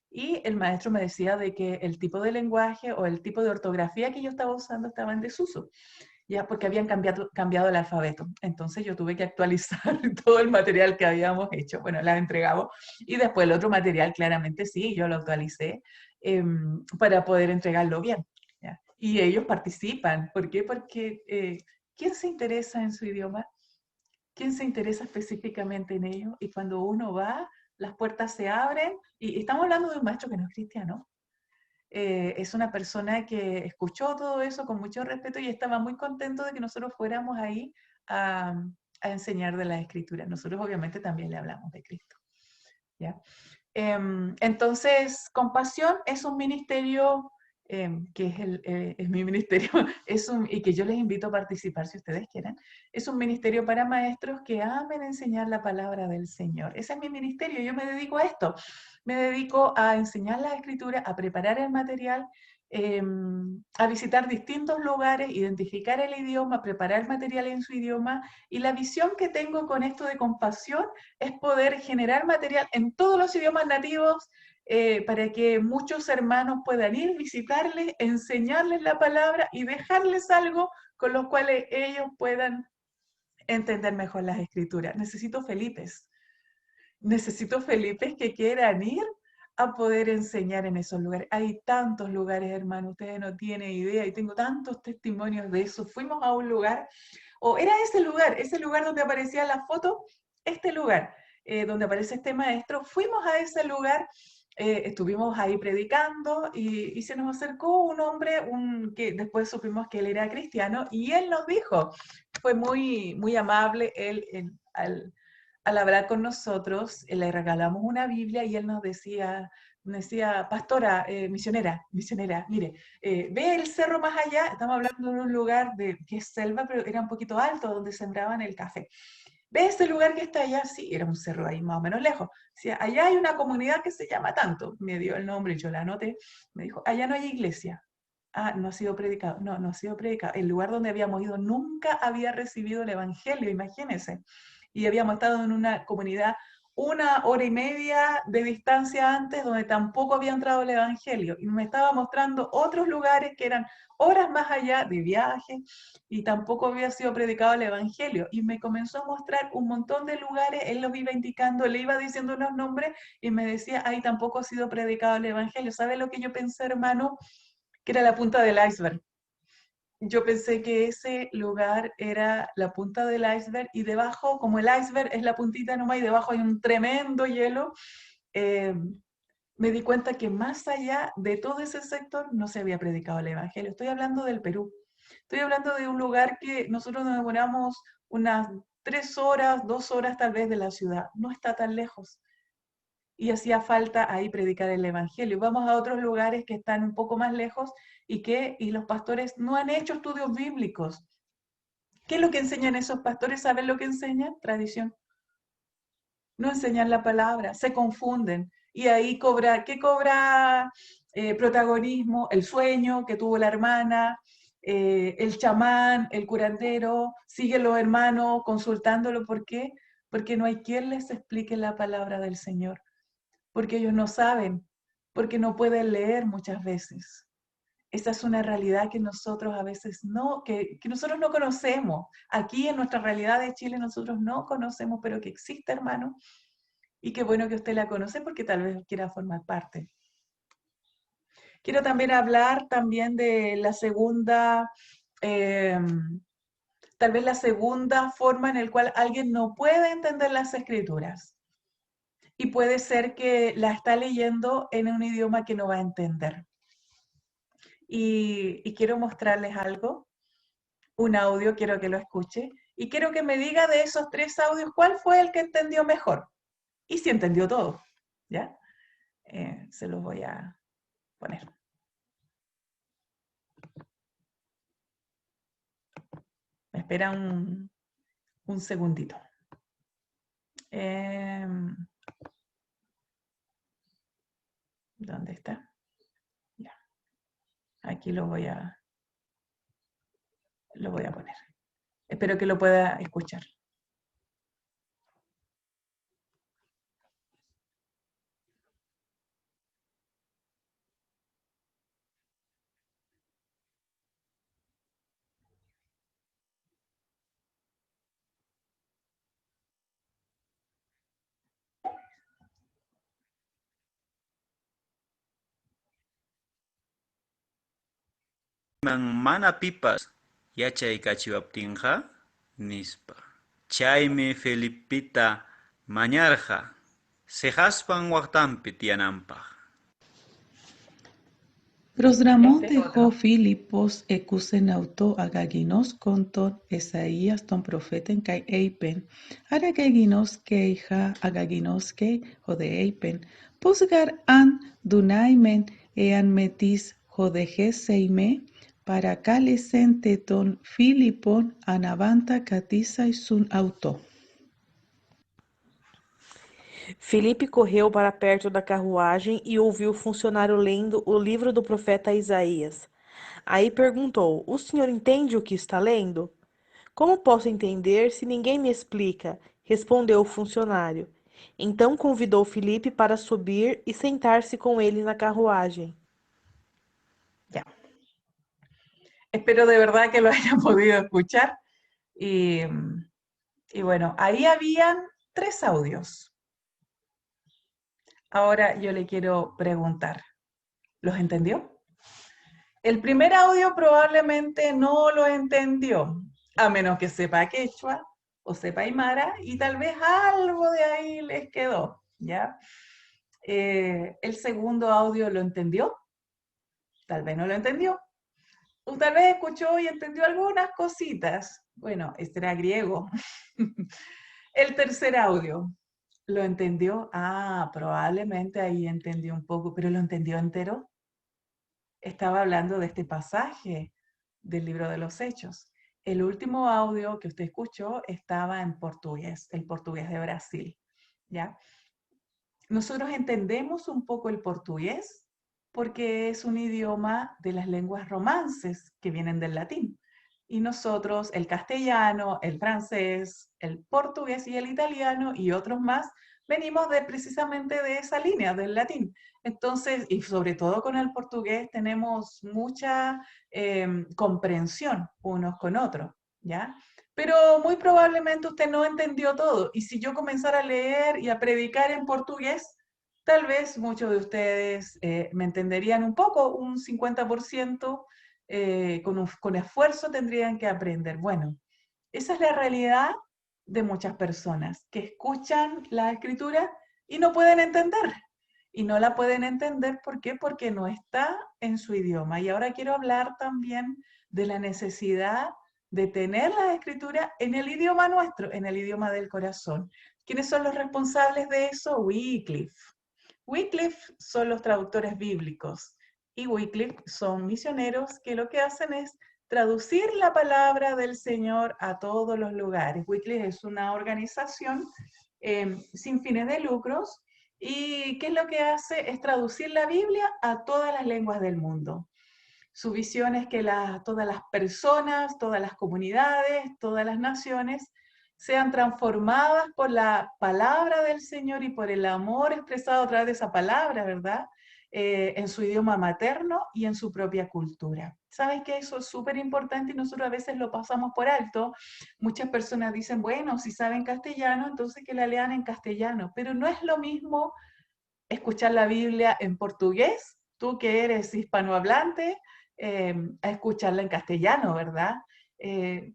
y el maestro me decía de que el tipo de lenguaje o el tipo de ortografía que yo estaba usando estaba en desuso, ya porque habían cambiado el alfabeto. Entonces yo tuve que actualizar todo el material que habíamos hecho. Bueno, la entregamos y después el otro material claramente sí, yo lo actualicé para poder entregarlo bien. ¿Ya? Y ellos participan. ¿Por qué? Porque ¿quién se interesa en su idioma? ¿Quién se interesa específicamente en ello? Y cuando uno va, las puertas se abren y estamos hablando de un maestro que no es cristiano, es una persona que escuchó todo eso con mucho respeto y estaba muy contento de que nosotros fuéramos ahí a, a enseñar de la Escritura. Nosotros obviamente también le hablamos de Cristo. ¿Ya? Entonces, Compasión es un ministerio que es mi ministerio, y que yo les invito a participar si ustedes quieren. Es un ministerio para maestros que amen enseñar la palabra del Señor. Ese es mi ministerio, yo me dedico a esto. Me dedico a enseñar la escritura, a preparar el material, a visitar distintos lugares, identificar el idioma, preparar material en su idioma. Y la visión que tengo con esto de Compasión es poder generar material en todos los idiomas nativos para que muchos hermanos puedan ir, visitarles, enseñarles la palabra y dejarles algo con los cuales ellos puedan entender mejor las escrituras. Necesito Felipes que quieran ir a poder enseñar en esos lugares. Hay tantos lugares, hermano, ustedes no tienen idea, y tengo tantos testimonios de eso. Fuimos a un lugar, o era ese lugar donde aparecía la foto, este lugar, donde aparece este maestro, fuimos a ese lugar, estuvimos ahí predicando y se nos acercó un hombre que después supimos que él era cristiano y él nos dijo, fue muy, muy amable, al hablar con nosotros, le regalamos una Biblia y él nos decía, pastora, misionera, mire, ve el cerro más allá, estamos hablando de un lugar que es selva, pero era un poquito alto, donde sembraban el café. ¿Ve ese lugar que está allá? Sí, era un cerro ahí más o menos lejos. Decía, allá hay una comunidad que se llama tanto. Me dio el nombre y yo la anoté. Me dijo, allá no hay iglesia. Ah, no ha sido predicado. No, no ha sido predicado. El lugar donde habíamos ido nunca había recibido el evangelio, imagínense. Y habíamos estado en una comunidad una hora y media de distancia antes donde tampoco había entrado el Evangelio y me estaba mostrando otros lugares que eran horas más allá de viaje y tampoco había sido predicado el Evangelio y me comenzó a mostrar un montón de lugares, él los iba indicando, le iba diciendo unos nombres y me decía, ahí tampoco ha sido predicado el Evangelio. ¿Sabe lo que yo pensé, hermano? Que era la punta del iceberg. Yo pensé que ese lugar era la punta del iceberg y debajo, como el iceberg es la puntita nomás y debajo hay un tremendo hielo, eh, me di cuenta que más allá de todo ese sector no se había predicado el Evangelio. Estoy hablando del Perú. Estoy hablando de un lugar que nosotros nos demoramos unas 3 horas, 2 horas tal vez de la ciudad. No está tan lejos. Y hacía falta ahí predicar el Evangelio. Vamos a otros lugares que están un poco más lejos y los pastores no han hecho estudios bíblicos. ¿Qué es lo que enseñan esos pastores? ¿Saben lo que enseñan? Tradición. No enseñan la palabra, se confunden. Y ahí ¿qué cobra protagonismo? El sueño que tuvo la hermana, el chamán, el curandero, siguen los hermanos consultándolo. ¿Por qué? Porque no hay quien les explique la palabra del Señor. Porque ellos no saben, porque no pueden leer muchas veces. Esa es una realidad que nosotros a veces que nosotros no conocemos. Aquí en nuestra realidad de Chile nosotros no conocemos, pero que existe, hermano, y qué bueno que usted la conoce porque tal vez quiera formar parte. Quiero también hablar también de la segunda, tal vez la segunda forma en la cual alguien no puede entender las escrituras. Y puede ser que la está leyendo en un idioma que no va a entender. Y quiero mostrarles algo, un audio, quiero que lo escuche, y quiero que me diga de esos 3 audios cuál fue el que entendió mejor. Y si entendió todo, ¿ya? Se los voy a poner. Me espera un segundito. ¿Dónde está? Ya. Aquí lo voy a poner. Espero que lo pueda escuchar. Mana pipas yachaykachiwaptinqa nispa. Chaymi Felipita mañarqa sejaspan waqtanpi tiyananpaq. Προσδραμών δεχό Φίλιππος εκούσεν αυτό αγαγινός κόντον Εσαΐας τον προφέτεν καί έιπεν, άρα αγαγινός και είχα αγαγινός και οδε έιπεν, πως γαρ αν δουνάιμεν εάν μετής χοδεχέσεϊμε, παρακάλεσεν τε τον Φίλιππον αναβάντα κατήσαϊσουν αυτό. Filipe correu para perto da carruagem e ouviu o funcionário lendo o livro do profeta Isaías. Aí perguntou: O senhor entende o que está lendo? Como posso entender se ninguém me explica? Respondeu o funcionário. Então convidou Filipe para subir e sentar-se com ele na carruagem. Ya. Espero de verdad que lo hayan podido escuchar. Y bueno, ahí habían 3 audios. Ahora yo le quiero preguntar, ¿los entendió? El primer audio probablemente no lo entendió, a menos que sepa quechua o sepa aymara, y tal vez algo de ahí les quedó, ¿ya? El segundo audio lo entendió, tal vez no lo entendió, o tal vez escuchó y entendió algunas cositas. Bueno, este era griego. El tercer audio, ¿lo entendió? Ah, probablemente ahí entendió un poco, pero ¿lo entendió entero? Estaba hablando de este pasaje del libro de los Hechos. El último audio que usted escuchó estaba en portugués, el portugués de Brasil, ¿ya? Nosotros entendemos un poco el portugués porque es un idioma de las lenguas romances que vienen del latín. Y nosotros, el castellano, el francés, el portugués y el italiano y otros más, venimos precisamente de esa línea, del latín. Entonces, y sobre todo con el portugués, tenemos mucha comprensión unos con otros, ¿ya? Pero muy probablemente usted no entendió todo. Y si yo comenzara a leer y a predicar en portugués, tal vez muchos de ustedes me entenderían un poco, un 50%, con esfuerzo tendrían que aprender. Bueno, esa es la realidad de muchas personas que escuchan la escritura y no pueden entender. Y no la pueden entender, ¿por qué? Porque no está en su idioma. Y ahora quiero hablar también de la necesidad de tener la escritura en el idioma nuestro, en el idioma del corazón. ¿Quiénes son los responsables de eso? Wycliffe. Wycliffe son los traductores bíblicos y Wycliffe son misioneros que lo que hacen es traducir la palabra del Señor a todos los lugares. Wycliffe es una organización sin fines de lucros y ¿qué es lo que hace? Es traducir la Biblia a todas las lenguas del mundo. Su visión es que todas las personas, todas las comunidades, todas las naciones sean transformadas por la palabra del Señor y por el amor expresado a través de esa palabra, ¿verdad? En su idioma materno y en su propia cultura. ¿Saben que eso es súper importante y nosotros a veces lo pasamos por alto? Muchas personas dicen, bueno, si saben castellano, entonces que la lean en castellano, pero no es lo mismo escuchar la Biblia en portugués, tú que eres hispanohablante, a escucharla en castellano, ¿verdad?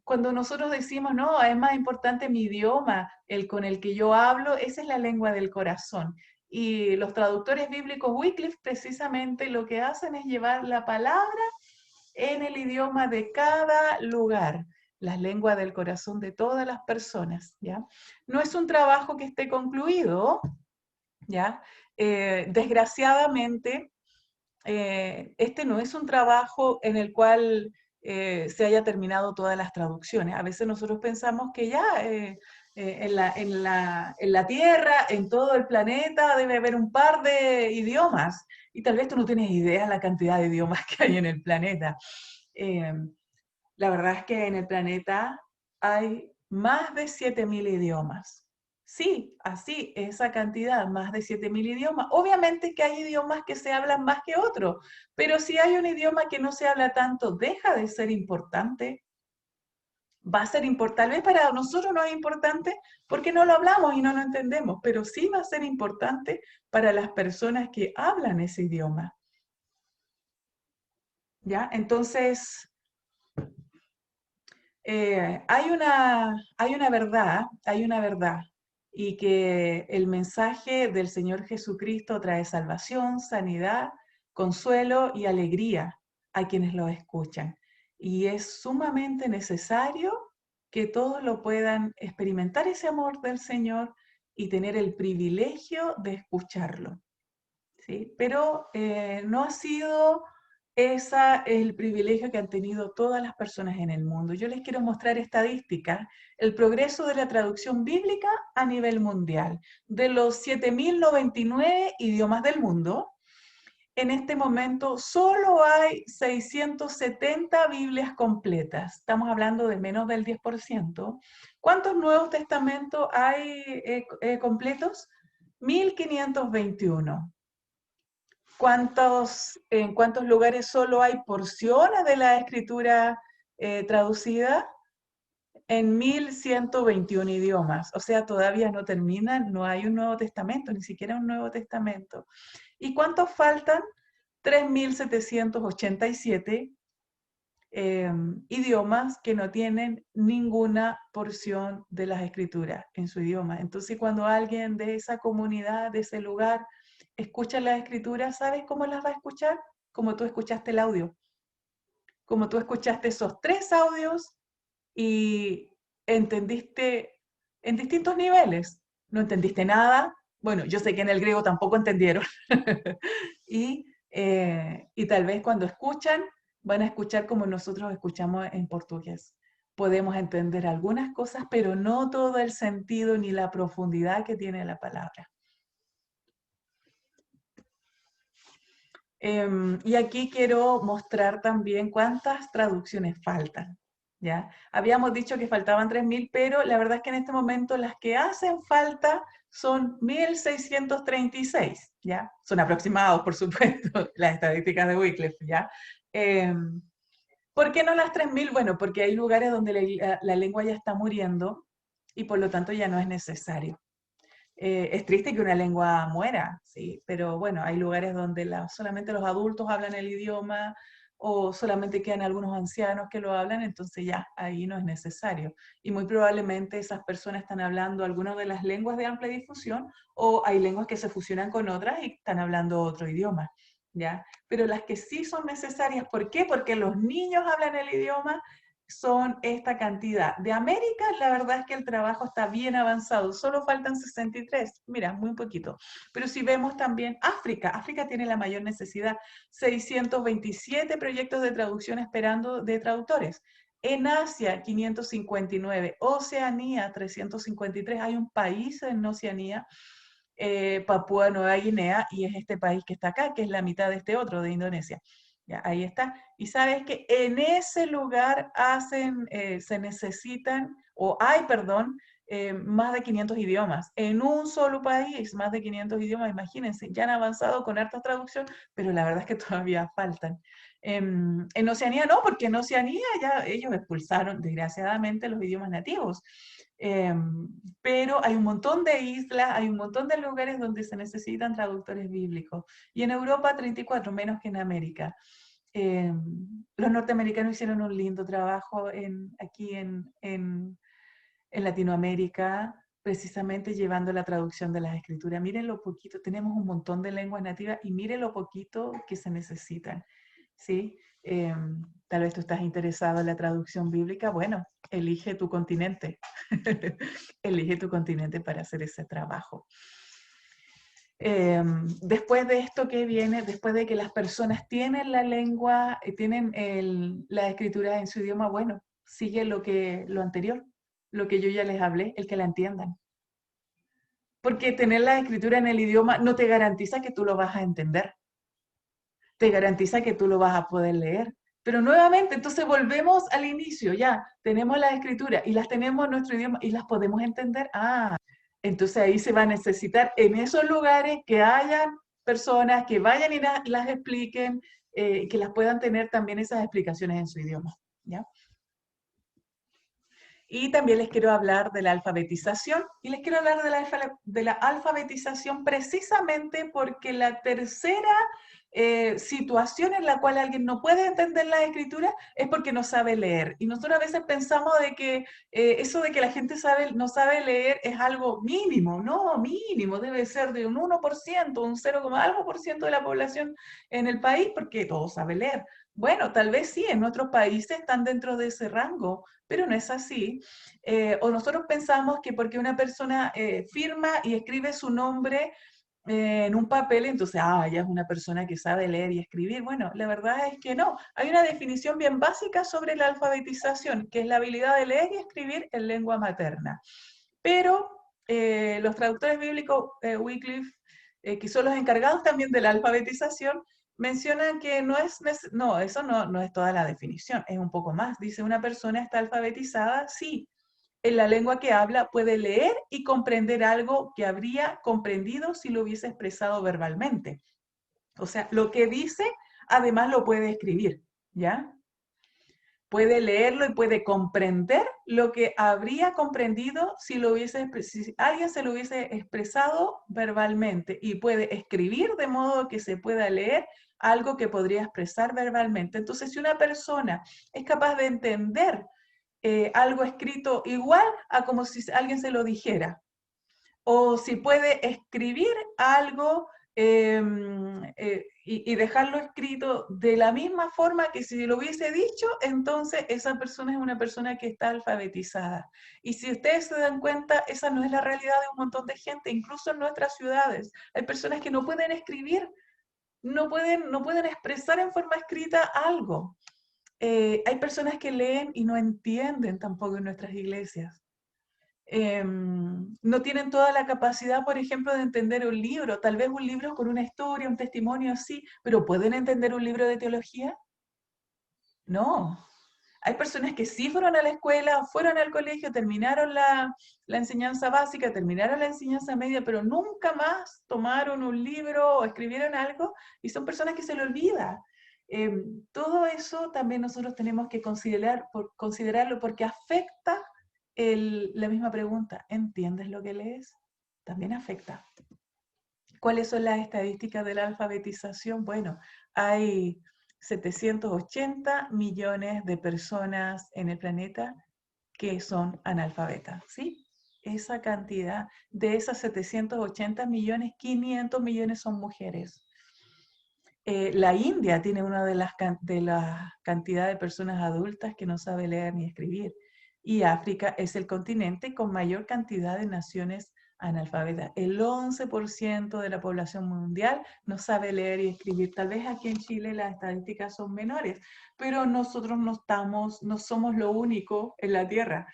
Cuando nosotros decimos, no, es más importante mi idioma, el con el que yo hablo, esa es la lengua del corazón. Y los traductores bíblicos Wycliffe precisamente lo que hacen es llevar la palabra en el idioma de cada lugar, la lengua del corazón de todas las personas, ¿ya? No es un trabajo que esté concluido, ¿ya? Desgraciadamente, este no es un trabajo en el cual se haya terminado todas las traducciones. A veces nosotros pensamos que ya en la Tierra, en todo el planeta, debe haber un par de idiomas. Y tal vez tú no tienes idea de la cantidad de idiomas que hay en el planeta. Eh, la verdad es que en el planeta hay más de 7.000 idiomas. Sí, así, esa cantidad, más de 7.000 idiomas. Obviamente que hay idiomas que se hablan más que otros, pero si hay un idioma que no se habla tanto, deja de ser importante. Va a ser importante, tal vez para nosotros no es importante porque no lo hablamos y no lo entendemos, pero sí va a ser importante para las personas que hablan ese idioma. ¿Ya? Entonces, hay una verdad, y que el mensaje del Señor Jesucristo trae salvación, sanidad, consuelo y alegría a quienes lo escuchan. Y es sumamente necesario que todos lo puedan experimentar ese amor del Señor y tener el privilegio de escucharlo. ¿Sí? Pero no ha sido ese el privilegio que han tenido todas las personas en el mundo. Yo les quiero mostrar estadísticas, el progreso de la traducción bíblica a nivel mundial. De los 7.099 idiomas del mundo, en este momento solo hay 670 Biblias completas. Estamos hablando de menos del 10%. ¿Cuántos Nuevos Testamentos hay completos? 1.521. ¿En cuántos lugares solo hay porciones de la escritura traducida? En 1.121 idiomas. O sea, todavía no termina, no hay un Nuevo Testamento, ni siquiera un Nuevo Testamento. ¿Y cuántos faltan? 3.787 idiomas que no tienen ninguna porción de las escrituras en su idioma. Entonces, cuando alguien de esa comunidad, de ese lugar, escucha las escrituras, ¿sabes cómo las va a escuchar? Como tú escuchaste el audio. Como tú escuchaste esos 3 audios y entendiste en distintos niveles. No entendiste nada. Bueno, yo sé que en el griego tampoco entendieron. Y tal vez cuando escuchan, van a escuchar como nosotros escuchamos en portugués. Podemos entender algunas cosas, pero no todo el sentido ni la profundidad que tiene la palabra. Y aquí quiero mostrar también cuántas traducciones faltan. ¿Ya? Habíamos dicho que faltaban 3.000, pero la verdad es que en este momento las que hacen falta son 1636, ¿ya? Son aproximados, por supuesto, las estadísticas de Wycliffe, ¿ya? ¿Por qué no las 3000? Bueno, porque hay lugares donde la lengua ya está muriendo y por lo tanto ya no es necesario. Es triste que una lengua muera, sí, pero bueno, hay lugares donde solamente los adultos hablan el idioma o solamente quedan algunos ancianos que lo hablan, entonces ya, ahí no es necesario. Y muy probablemente esas personas están hablando algunas de las lenguas de amplia difusión o hay lenguas que se fusionan con otras y están hablando otro idioma, ¿ya? Pero las que sí son necesarias, ¿por qué? Porque los niños hablan el idioma, son esta cantidad. De América, la verdad es que el trabajo está bien avanzado, solo faltan 63, mira, muy poquito. Pero si vemos también África, África tiene la mayor necesidad, 627 proyectos de traducción esperando de traductores. En Asia, 559, Oceanía, 353, hay un país en Oceanía, Papúa Nueva Guinea, y es este país que está acá, que es la mitad de este otro, de Indonesia. Ya, ahí está. Y sabes que en ese lugar se necesitan, o hay, perdón, más de 500 idiomas. En un solo país, más de 500 idiomas, imagínense, ya han avanzado con harta traducción, pero la verdad es que todavía faltan. En Oceanía no, porque en Oceanía ya ellos expulsaron, desgraciadamente, los idiomas nativos. Pero hay un montón de islas, hay un montón de lugares donde se necesitan traductores bíblicos. Y en Europa 34, menos que en América. Los norteamericanos hicieron un lindo trabajo aquí en Latinoamérica, precisamente llevando la traducción de las escrituras. Miren lo poquito, tenemos un montón de lenguas nativas y miren lo poquito que se necesitan, ¿sí? Tal vez tú estás interesado en la traducción bíblica, bueno, elige tu continente, elige tu continente para hacer ese trabajo. Después de esto que viene, después de que las personas tienen la lengua, tienen la escritura en su idioma, bueno, sigue lo anterior, lo que yo ya les hablé, el que la entiendan. Porque tener la escritura en el idioma no te garantiza que tú lo vas a entender, te garantiza que tú lo vas a poder leer. Pero nuevamente, entonces volvemos al inicio, ya, tenemos la escritura y las tenemos en nuestro idioma y las podemos entender. Entonces ahí se va a necesitar en esos lugares que hayan personas que vayan y las expliquen, que las puedan tener también esas explicaciones en su idioma, ¿ya? Y también les quiero hablar de la alfabetización, y les quiero hablar de la alfabetización precisamente porque la tercera situación en la cual alguien no puede entender la escritura es porque no sabe leer. Y nosotros a veces pensamos de que eso de que la gente no sabe leer es algo mínimo, no, mínimo, debe ser de un 1%, un 0, algo por ciento de la población en el país, porque todo sabe leer. Bueno, tal vez sí, en otros países están dentro de ese rango, pero no es así. O nosotros pensamos que porque una persona firma y escribe su nombre en un papel, entonces, ya es una persona que sabe leer y escribir. Bueno, la verdad es que no. Hay una definición bien básica sobre la alfabetización, que es la habilidad de leer y escribir en lengua materna. Pero los traductores bíblicos, Wycliffe, que son los encargados también de la alfabetización, mencionan que eso no es toda la definición, es un poco más. Dice, una persona está alfabetizada, sí, en la lengua que habla puede leer y comprender algo que habría comprendido si lo hubiese expresado verbalmente. O sea, lo que dice, además lo puede escribir, ¿ya? Puede leerlo y puede comprender lo que habría comprendido si alguien se lo hubiese expresado verbalmente, y puede escribir de modo que se pueda leer algo que podría expresar verbalmente. Entonces, si una persona es capaz de entender algo escrito igual a como si alguien se lo dijera, o si puede escribir algo y dejarlo escrito de la misma forma que si lo hubiese dicho, entonces esa persona es una persona que está alfabetizada. Y si ustedes se dan cuenta, esa no es la realidad de un montón de gente, incluso en nuestras ciudades. Hay personas que no pueden escribir, no pueden expresar en forma escrita algo. Hay personas que leen y no entienden tampoco en nuestras iglesias. No tienen toda la capacidad, por ejemplo, de entender un libro, tal vez un libro con una historia, un testimonio así, pero ¿pueden entender un libro de teología? No. Hay personas que sí fueron a la escuela, fueron al colegio, terminaron la enseñanza básica, terminaron la enseñanza media, pero nunca más tomaron un libro o escribieron algo, y son personas que se le olvida. Todo eso también nosotros tenemos que considerarlo porque afecta la misma pregunta. ¿Entiendes lo que lees? También afecta. ¿Cuáles son las estadísticas de la alfabetización? Bueno, hay 780 millones de personas en el planeta que son analfabetas, ¿sí? Esa cantidad, de esas 780 millones, 500 millones son mujeres. La India tiene una de las cantidades de personas adultas que no sabe leer ni escribir. Y África es el continente con mayor cantidad de naciones analfabetas. El 11% de la población mundial no sabe leer y escribir. Tal vez aquí en Chile las estadísticas son menores, pero nosotros no somos lo único en la Tierra.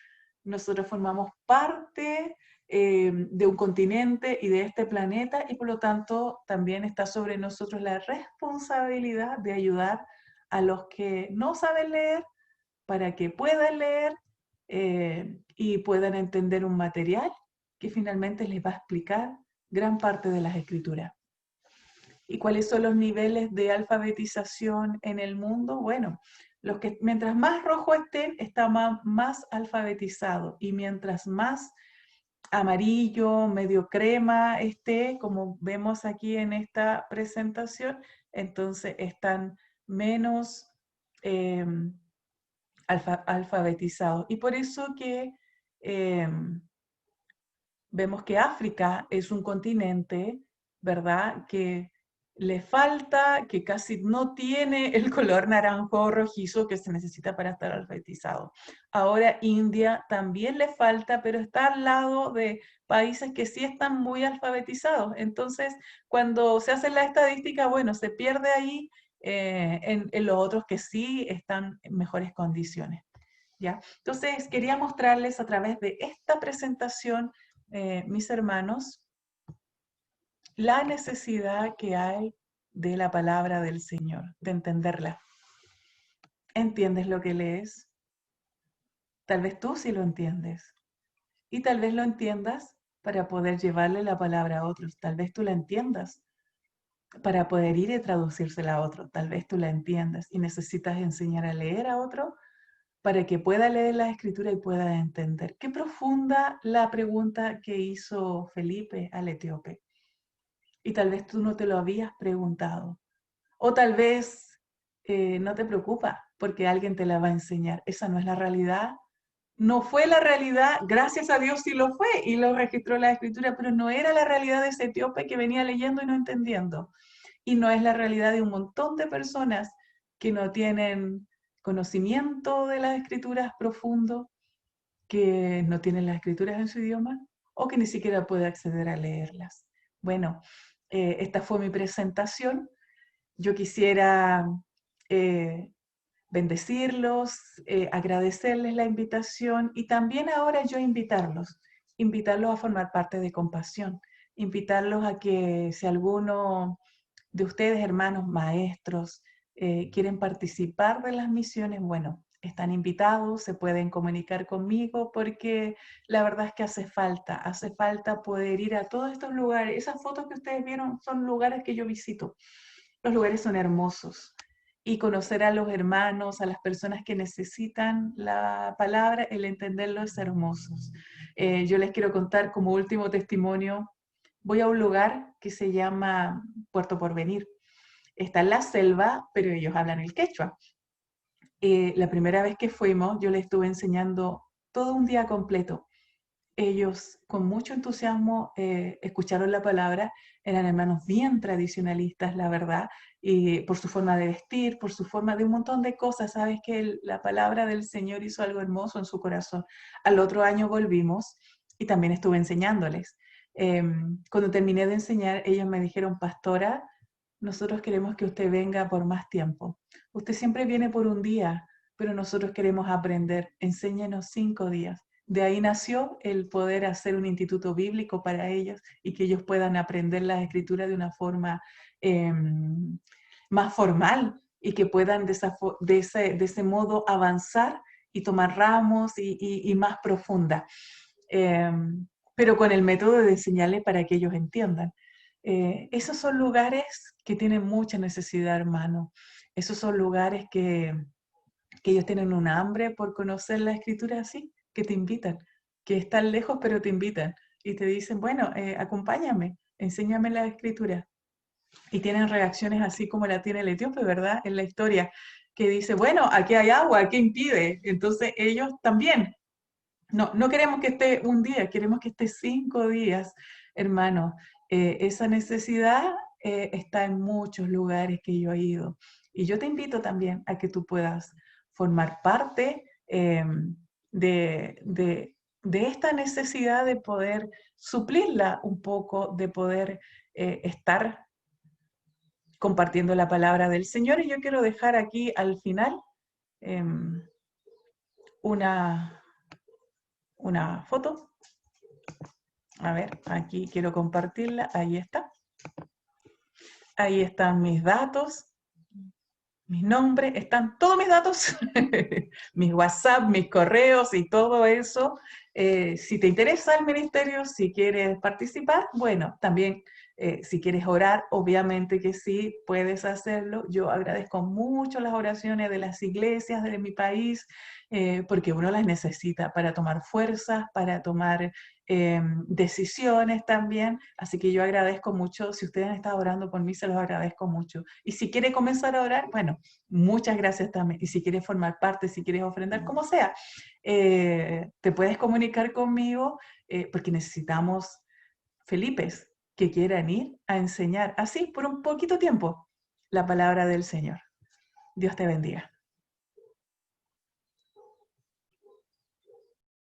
Nosotros formamos parte de un continente y de este planeta, y por lo tanto también está sobre nosotros la responsabilidad de ayudar a los que no saben leer para que puedan leer y puedan entender un material que finalmente les va a explicar gran parte de las escrituras. ¿Y cuáles son los niveles de alfabetización en el mundo? Bueno, mientras más rojo estén, está más alfabetizado, y mientras más amarillo, medio crema esté, como vemos aquí en esta presentación, entonces están menos alfabetizados. Y por eso que vemos que África es un continente, ¿verdad?, que le falta, que casi no tiene el color naranjo o rojizo que se necesita para estar alfabetizado. Ahora India también le falta, pero está al lado de países que sí están muy alfabetizados. Entonces, cuando se hace la estadística, bueno, se pierde ahí en los otros que sí están en mejores condiciones, ¿ya? Entonces, quería mostrarles a través de esta presentación, mis hermanos, la necesidad que hay de la palabra del Señor, de entenderla. ¿Entiendes lo que lees? Tal vez tú sí lo entiendes. Y tal vez lo entiendas para poder llevarle la palabra a otros. Tal vez tú la entiendas para poder ir y traducírsela a otro. Tal vez tú la entiendas y necesitas enseñar a leer a otro para que pueda leer la escritura y pueda entender. Qué profunda la pregunta que hizo Felipe al etíope. Y tal vez tú no te lo habías preguntado. O tal vez no te preocupa porque alguien te la va a enseñar. Esa no es la realidad. No fue la realidad, gracias a Dios sí lo fue y lo registró la escritura, pero no era la realidad de ese etíope que venía leyendo y no entendiendo. Y no es la realidad de un montón de personas que no tienen conocimiento de las escrituras profundo, que no tienen las escrituras en su idioma o que ni siquiera puede acceder a leerlas. Bueno, esta fue mi presentación. Yo quisiera bendecirlos, agradecerles la invitación y también ahora yo invitarlos a formar parte de Compasión, invitarlos a que si alguno de ustedes, hermanos maestros, quieren participar de las misiones, bueno, están invitados, se pueden comunicar conmigo porque la verdad es que hace falta poder ir a todos estos lugares. Esas fotos que ustedes vieron son lugares que yo visito. Los lugares son hermosos. Y conocer a los hermanos, a las personas que necesitan la palabra, el entenderlo es hermoso. Yo les quiero contar como último testimonio, voy a un lugar que se llama Puerto Porvenir. Está en la selva, pero ellos hablan el quechua. La primera vez que fuimos, yo les estuve enseñando todo un día completo. Ellos con mucho entusiasmo escucharon la palabra, eran hermanos bien tradicionalistas, la verdad, y por su forma de vestir, por su forma de un montón de cosas. Sabes que la palabra del Señor hizo algo hermoso en su corazón. Al otro año volvimos y también estuve enseñándoles. Cuando terminé de enseñar, ellos me dijeron: pastora, nosotros queremos que usted venga por más tiempo. Usted siempre viene por un día, pero nosotros queremos aprender. Enséñenos 5 días. De ahí nació el poder hacer un instituto bíblico para ellos y que ellos puedan aprender las escrituras de una forma más formal y que puedan de ese modo avanzar y tomar ramos y más profunda. Pero con el método de enseñarles para que ellos entiendan. Esos son lugares que tienen mucha necesidad, hermano. Esos son lugares que ellos tienen un hambre por conocer la escritura así, que te invitan, que están lejos pero te invitan y te dicen, bueno, acompáñame, enséñame la escritura. Y tienen reacciones así como la tiene el etíope, ¿verdad? En la historia, que dice, bueno, aquí hay agua, ¿qué impide? Entonces ellos también. No queremos que esté un día, queremos que esté 5 días, hermano. Esa necesidad está en muchos lugares que yo he ido. Y yo te invito también a que tú puedas formar parte de esta necesidad de poder suplirla un poco, de poder estar compartiendo la palabra del Señor. Y yo quiero dejar aquí al final una foto. A ver, aquí quiero compartirla. Ahí está. Ahí están mis datos, mis nombres, están todos mis datos, mis WhatsApp, mis correos y todo eso. Si te interesa el ministerio, si quieres participar, bueno, también si quieres orar, obviamente que sí, puedes hacerlo. Yo agradezco mucho las oraciones de las iglesias de mi país, porque uno las necesita para tomar fuerzas, para tomar decisiones también. Así que yo agradezco mucho. Si ustedes han estado orando por mí, se los agradezco mucho. Y si quiere comenzar a orar, bueno, muchas gracias también. Y si quieres formar parte, si quieres ofrendar, como sea, te puedes comunicar conmigo porque necesitamos Felipes que quieran ir a enseñar así por un poquito tiempo la palabra del Señor. Dios te bendiga.